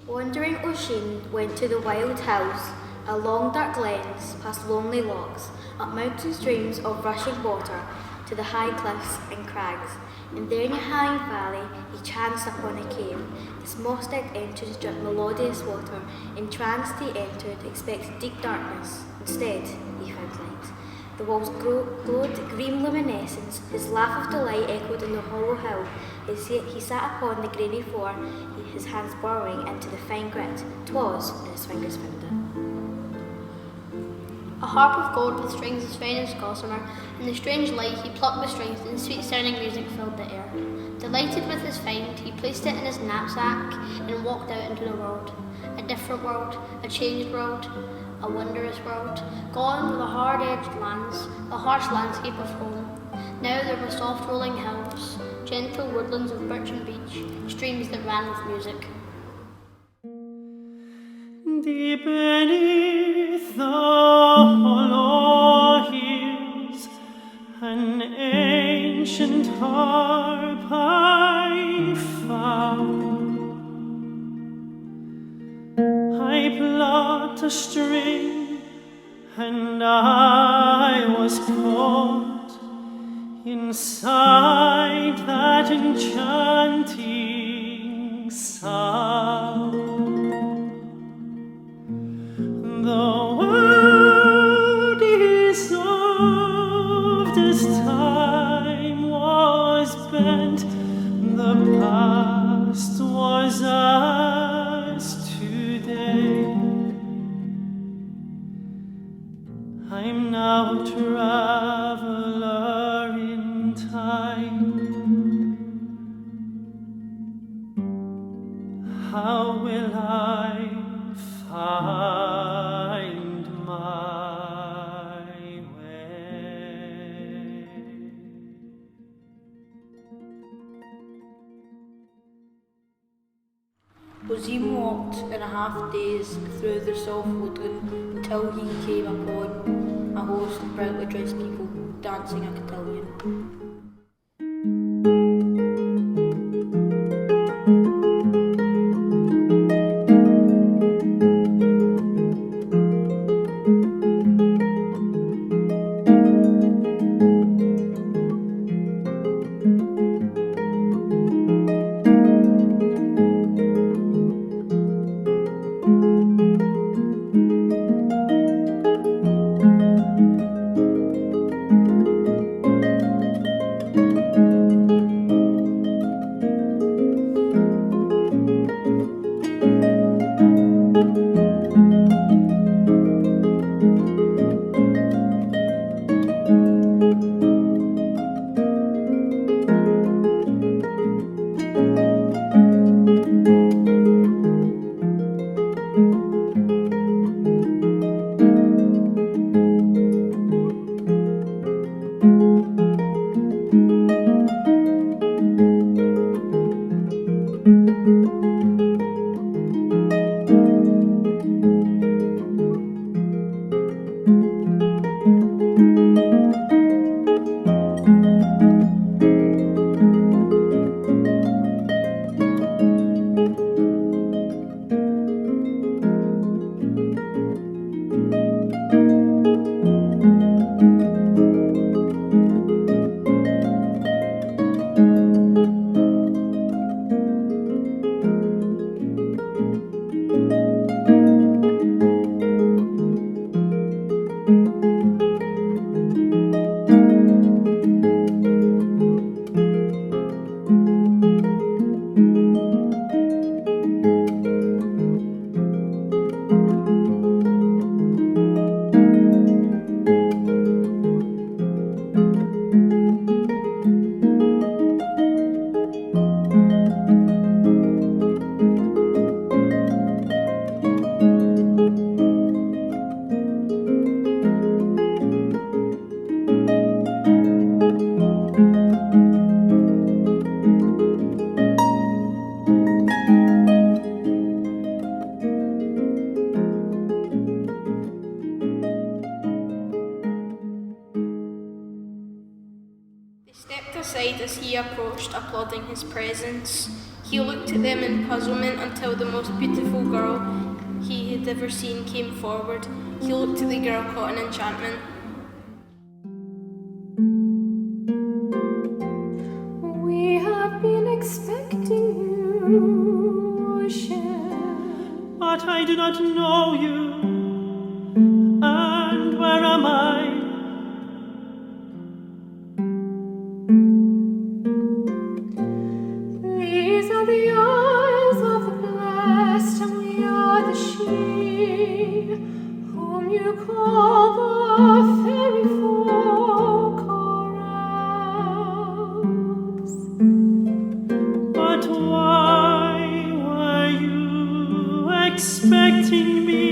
Wandering Oisin went to the wild hills, along dark glens, past lonely lochs, up mountain streams of rushing water, to the high cliffs and crags, and there in a high valley he chanced upon a cave. This moss-decked entrance dripped melodious water. Entranced he entered, expecting deep darkness. Instead, he found light. The walls glowed green luminescence. His laugh of delight echoed in the hollow hill. As he sat upon the grainy floor, his hands burrowing into the fine grit. 'Twas, and his fingers found it. A harp of gold with strings is found in Scots. In the strange light he plucked the strings, and sweet-sounding music filled the air. Delighted with his find, he placed it in his knapsack and walked out into the world. A different world, a changed world, a wondrous world, gone were the hard-edged lands, the harsh landscape of home. Now there were soft rolling hills, gentle woodlands of birch and beech, streams that ran with music. Deep beneath the hollow hills, an ancient harp I found. I plucked a string, and I was caught inside that enchanting sound. The world dissolved as time was bent, the past was as today. I'm now a traveler in time. How will I find my way? Oisin walked in a half-daze through the soft woodland until he came upon a host of brightly dressed people dancing a cotillion. aside as he approached, applauding his presence. He looked at them in puzzlement until the most beautiful girl he had ever seen came forward. He looked at the girl caught in enchantment. We have been expecting you, Oisin. But I do not know you. And where am I? These are the eyes of the blessed, and we are the she whom you call the fairy folk or elves. But why were you expecting me?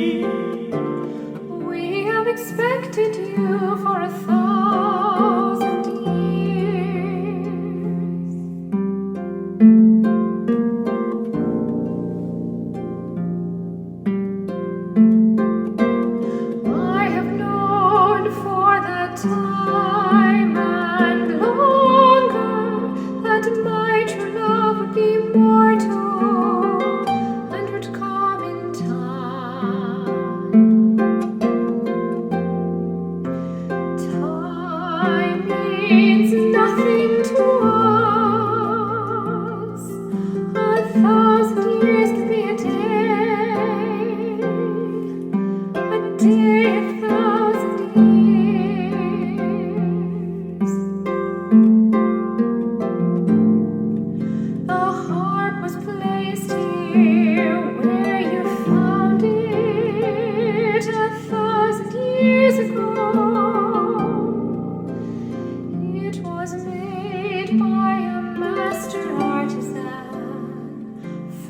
We have expected you for 1,000 years. I have known for that time and longer that my true love would be mortal and would come in time. Time means nothing to us. 1,000 years can be a day, 1,000 years. The harp was placed here where you found it 1,000 years ago. It was made by a master artisan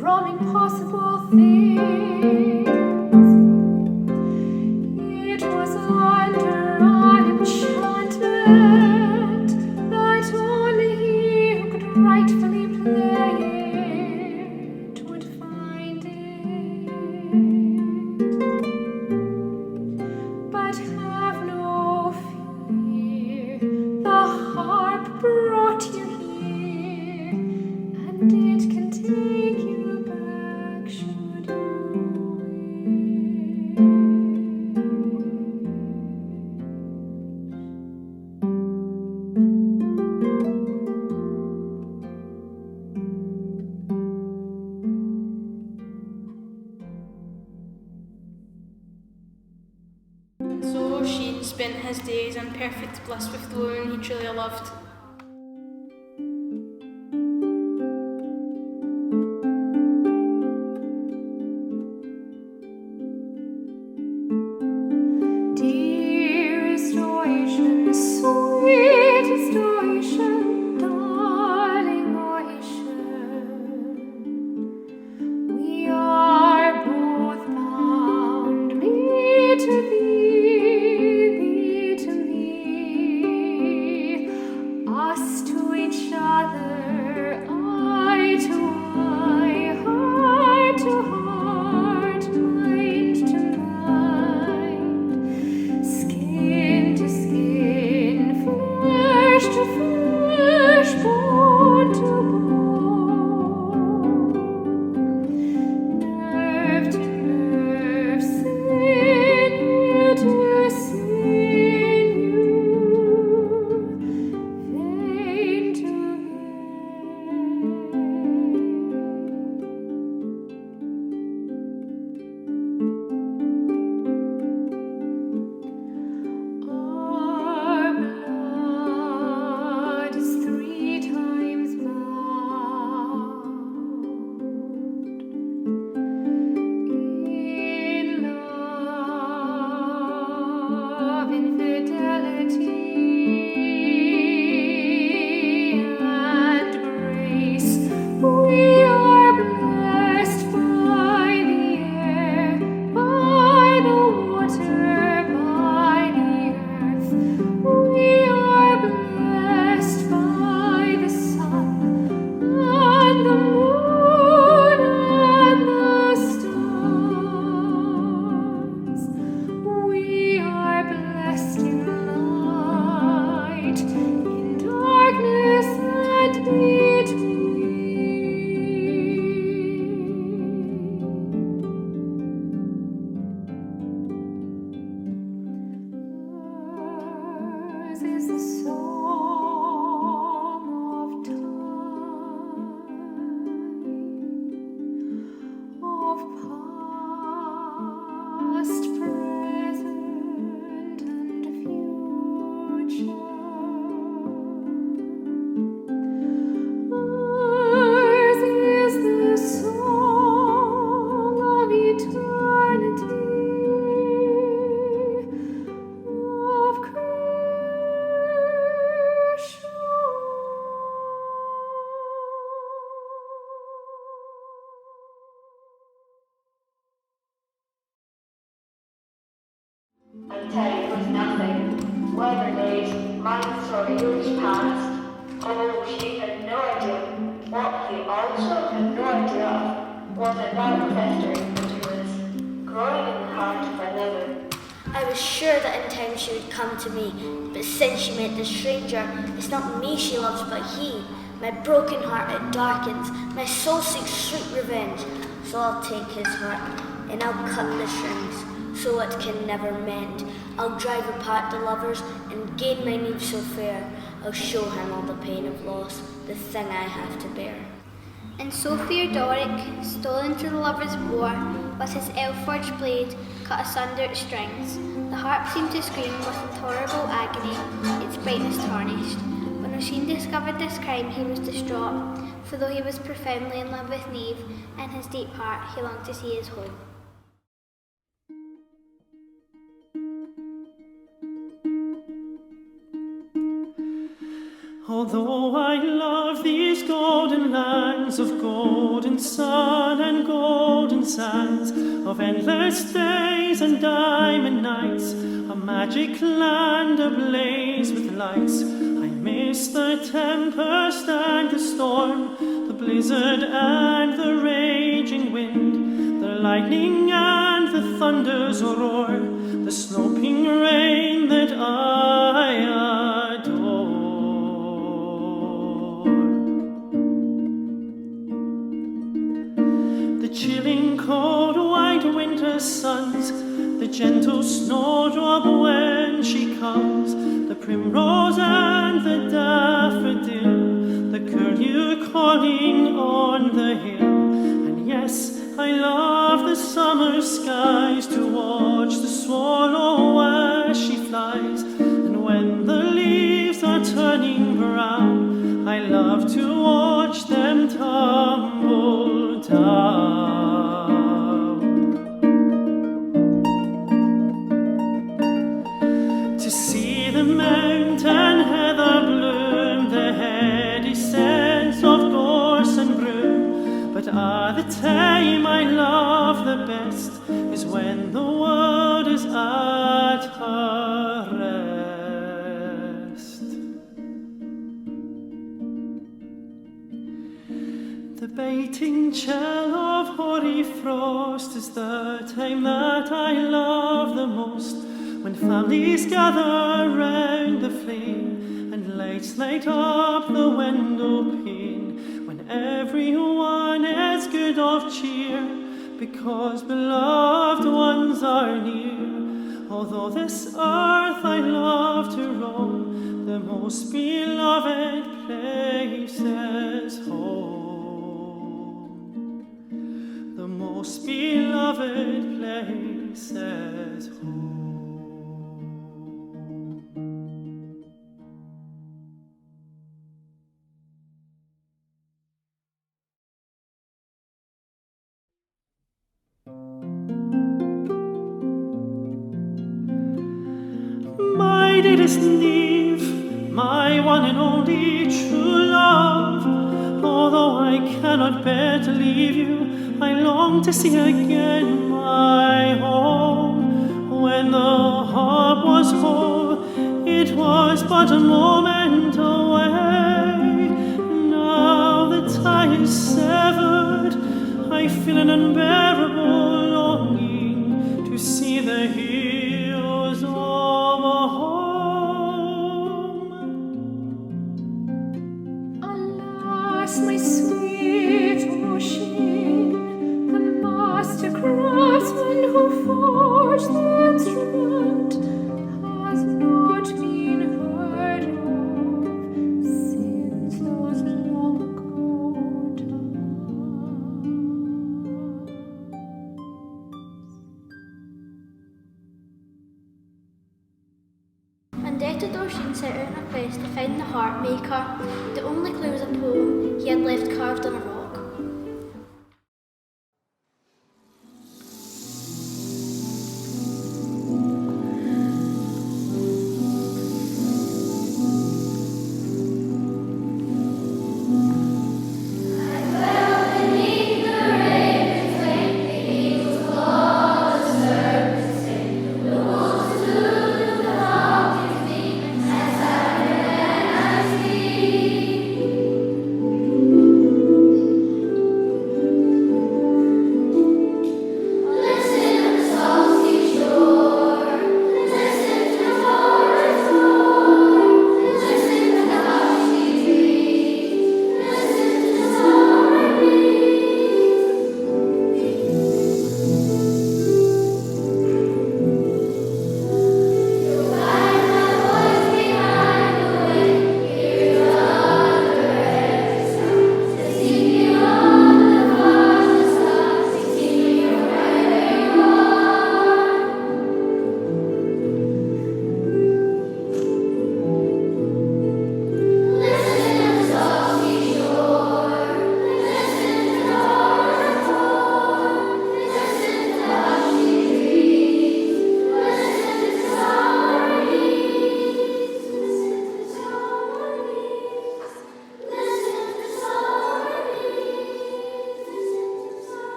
from impossible things. It was under an enchantment that only he who could rightfully play it would find it. But have no fear, the harp brought you here, and it can take you back should you So Oisin spent his days in perfect bliss with the woman he truly loved. Dearest Oisin, sweetest Oisin, darling Oisin, we are both bound, me to thee to me, us to each other, eye to eye, heart to heart, mind to mind. Skin to skin, flesh to flesh, bone to bone, nerve to nerve, sinew to sinew, vein to Our blood is 3 times bound in love, in fidelity and grace. We are blessed by the air, by the water, by the earth. We are blessed by the sun and the moon and the stars. We are blessed in love. is the song of time, of past, present, and future. Ours is the song of eternity, of creation. Until it was nothing, weather days, months or years passed. Oh, she had no idea. What he also had no idea of was a dark festering that he was growing in the heart of another. I was sure that in time she would come to me, but since she met the stranger, it's not me she loves but he. My broken heart it darkens, my soul seeks sweet revenge. So I'll take his heart, and I'll cut the strings, so it can never mend. I'll drive apart the lovers, and gain my need so fair. I'll show him all the pain of loss, the thing I have to bear. And so Theodoric stole into the lover's bower, with his elf-forged blade cut asunder its strings. The harp seemed to scream with intolerable agony, its brightness tarnished. When Oisin discovered this crime, he was distraught, for though he was profoundly in love with Niamh, in his deep heart he longed to see his home. Although I love these golden lands of golden sun and golden sands, of endless days and diamond nights, a magic land ablaze with lights, I miss the tempest and the storm, the blizzard and the raging wind, the lightning and the thunder's roar, the sloping rain that I adore. Chilling cold white winter suns, the gentle snowdrop when she comes, the primrose and the daffodil, the curlew calling on the hill. And yes, I love the summer skies, to watch the swallow as she flies, and when the leaves are turning brown, I love to watch them tumble down. To see the mountain heather bloom, the heady scents of gorse and broom, but the time I love the best is when the world is at her rest. The biting chill of hoary frost is the time that I love the most, when families gather round the flame and lights light up the window pane, when everyone is good of cheer because beloved ones are near. Although this earth I love to roam, the most beloved place is home. The most beloved place is home. My dearest Niamh, my one and only true love, although I cannot bear to leave you, I long to see again my home. When the harp was whole, it was but a moment away. Now the tie is severed, I feel an unbearable longing to see the hills of home. Alas, my sweet Oisin, the master craftsman who forged the instrument, has not been heard did Oisin set out on a quest to find the harp maker. The only clue was a poem he had left carved on a rock.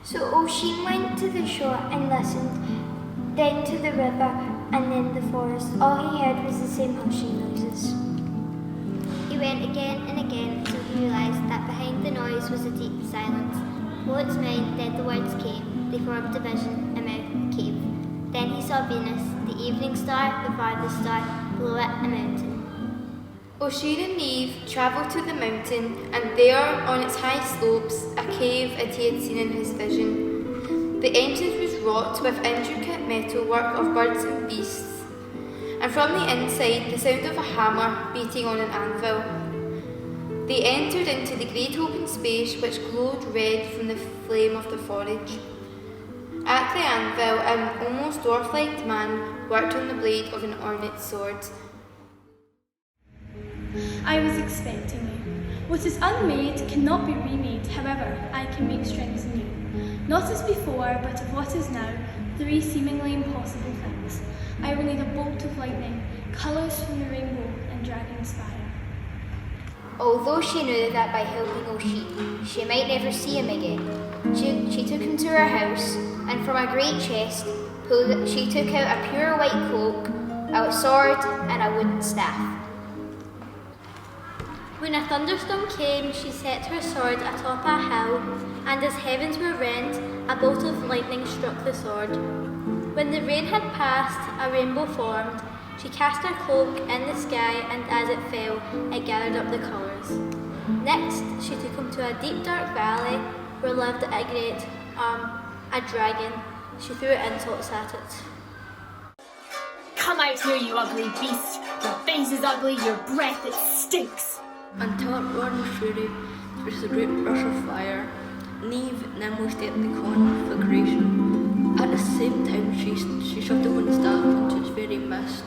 So Oisin went to the shore and listened, then to the river and then the forest. All he heard was the same hushing noises. He went again and again until he realised that behind the noise was a deep silence. The poet's mind, then the words came. They formed a vision, a mouth, a cave. Then he saw Venus, the evening star, the farthest star, below it a mountain. Oisin and Niamh travelled to the mountain, and there, on its high slopes, a cave as he had seen in his vision. The entrance was wrought with intricate metalwork of birds and beasts, and from the inside the sound of a hammer beating on an anvil. They entered into the great open space which glowed red from the flame of the forge. At the anvil, an almost dwarf-like man worked on the blade of an ornate sword. I was expecting you. What is unmade cannot be remade, however, I can make strings anew. Not as before, but of what is now, three seemingly impossible things. I will need a bolt of lightning, colours from the rainbow, and dragon's fire. Although she knew that by helping Oisin, she might never see him again, she took him to her house, and from a great chest, she took out a pure white cloak, a sword, and a wooden staff. When a thunderstorm came, she set her sword atop a hill, and as heavens were rent, a bolt of lightning struck the sword. When the rain had passed, a rainbow formed. She cast her cloak in the sky, and as it fell, it gathered up the colours. Next, she took him to a deep dark valley, where lived a dragon. She threw insults at it. Come out here, you ugly beast! Your face is ugly, your breath, it stinks! Until it roared fury, which is a great rush of fire, Niamh nimbly stepped the corn for creation. At the same time, she shoved the wooden staff into its very mist.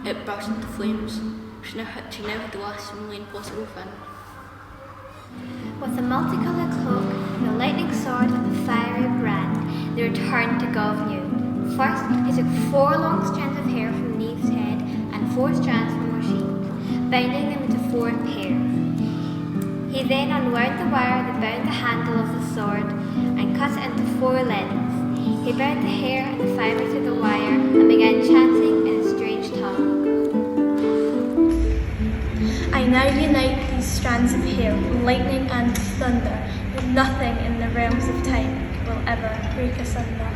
It burst into flames. She now had the last seemingly impossible thing. With a multicoloured cloak, the lightning sword, and the fiery brand, they returned to Govnew. First, he took 4 long strands of hair from Niamh's head and 4 strands from Oisin's, binding them into 4 pairs. He then unwound the wire that bound the handle of the sword and cut it into 4 lengths. He bound the hair and the fibre to the wire and began chanting in a strange tongue. I now unite these strands of hair with lightning and thunder, that nothing in the realms of time will ever break asunder.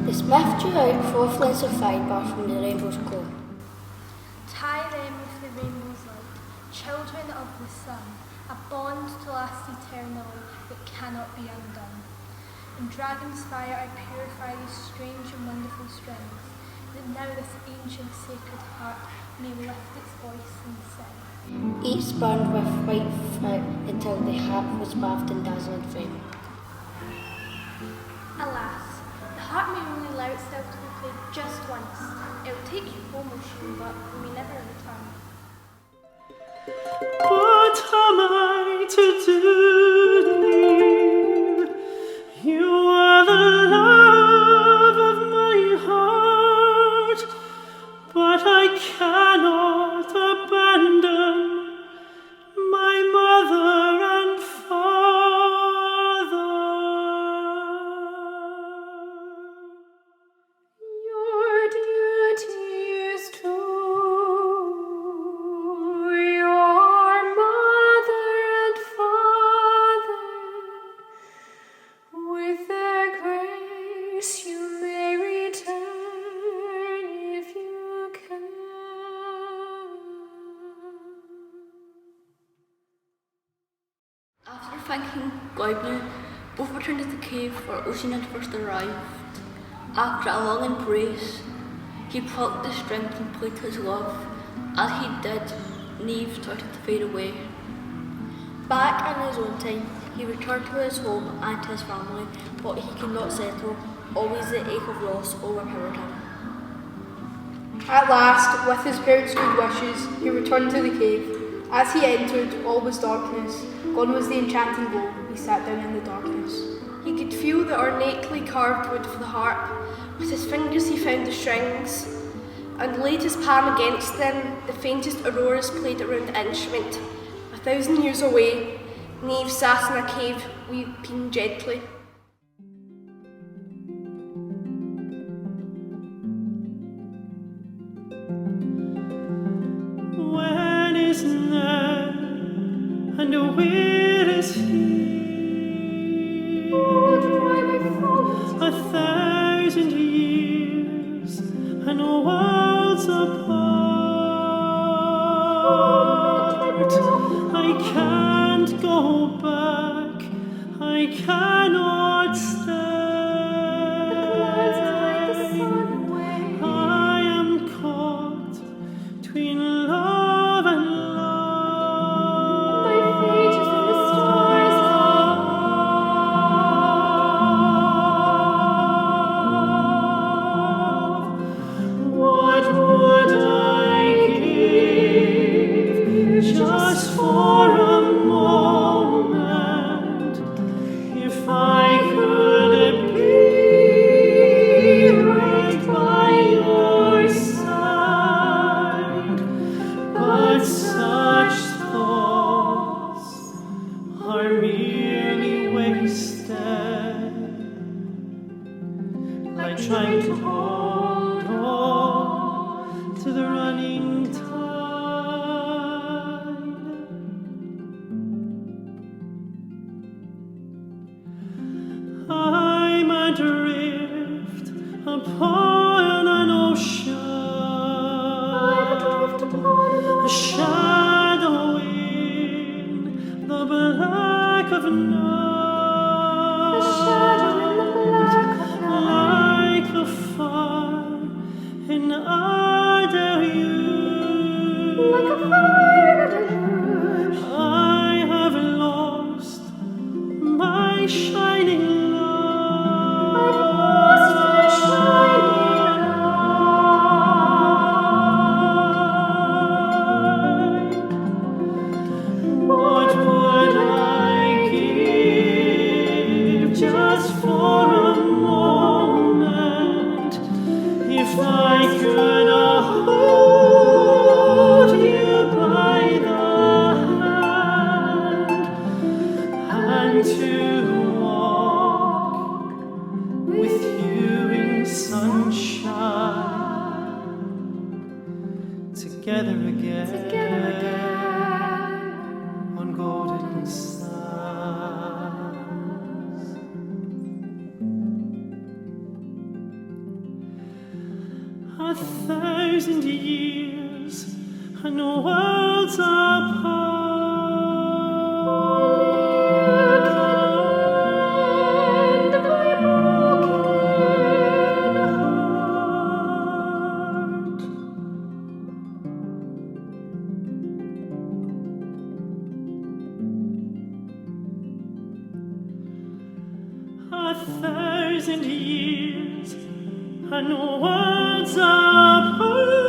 The smith drew out 4 threads of fibre from the rainbow's core. Tie them with the rainbow's light, children of the sun, a bond to last eternally that cannot be undone. In dragon's fire I purify these strange and wonderful strings, that now this ancient sacred harp may lift its voice and sing. Each burned with white fruit until the harp was bathed in dazzling flame. Alas, the harp may only allow itself to be played just once. It will take you home, Oisin, but may never return. What am I to do, Niamh? You are the love of my heart, but I cannot abandon my mother and father. Your duty is to your mother and father. With their grace you may return if you can. After thanking Goibniu, both returned to the cave where Oisin had first arrived. After a long embrace, he plucked the strings and played his love. As he did, Niamh started to fade away. Back in his own time, he returned to his home and to his family, but he could not settle. Always the ache of loss overpowered him. At last, with his parents' good wishes, he returned to the cave. As he entered, all was darkness. Gone was the enchanting glow. He sat down in the darkness. He could feel the ornately carved wood of the harp. With his fingers he found the strings and laid his palm against them. The faintest auroras played around the instrument. 1,000 years away, Niamh sat in a cave, weeping gently. When is Ned, and where is he? 1,000 years and worlds apart. I can't go back, I cannot stay. I am caught between love and love. My fate is in the stars. What would I give just for a moment if I could be right by your side? But such thoughts are merely wasted, like trying to hold on to the running tide. I'm adrift upon an ocean, a shadow in the black of night, like a fire in other I have lost my shining light. What would I give just for a moment if I could hold you by the hand and to walk with you in sunshine together again, on golden sands. 1,000 years and worlds apart. 1,000 years, and no words apart.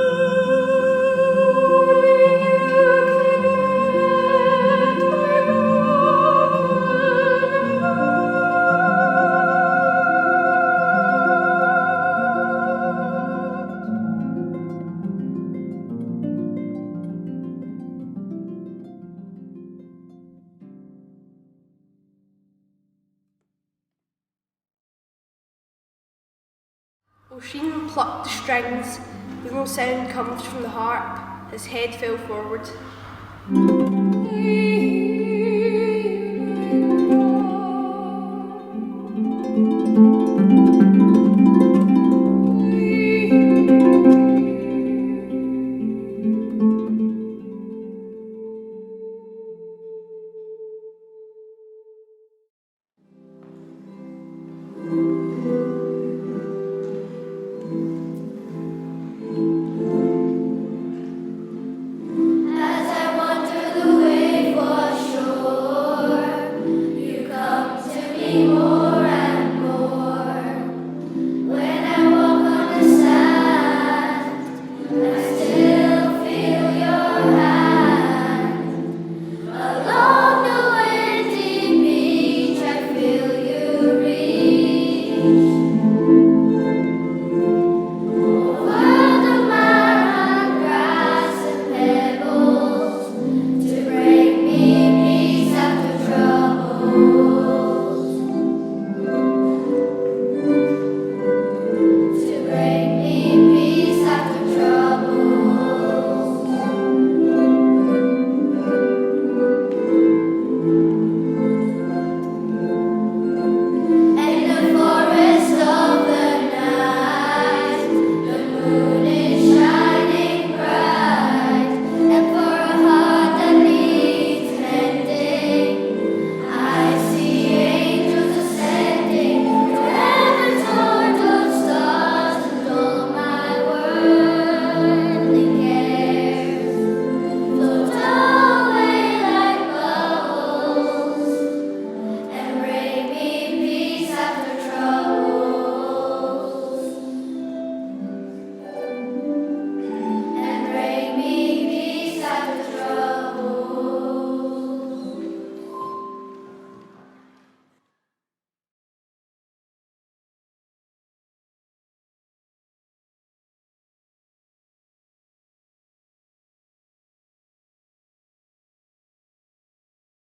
Oisin plucked the strings, but no sound comes from the harp. His head fell forward.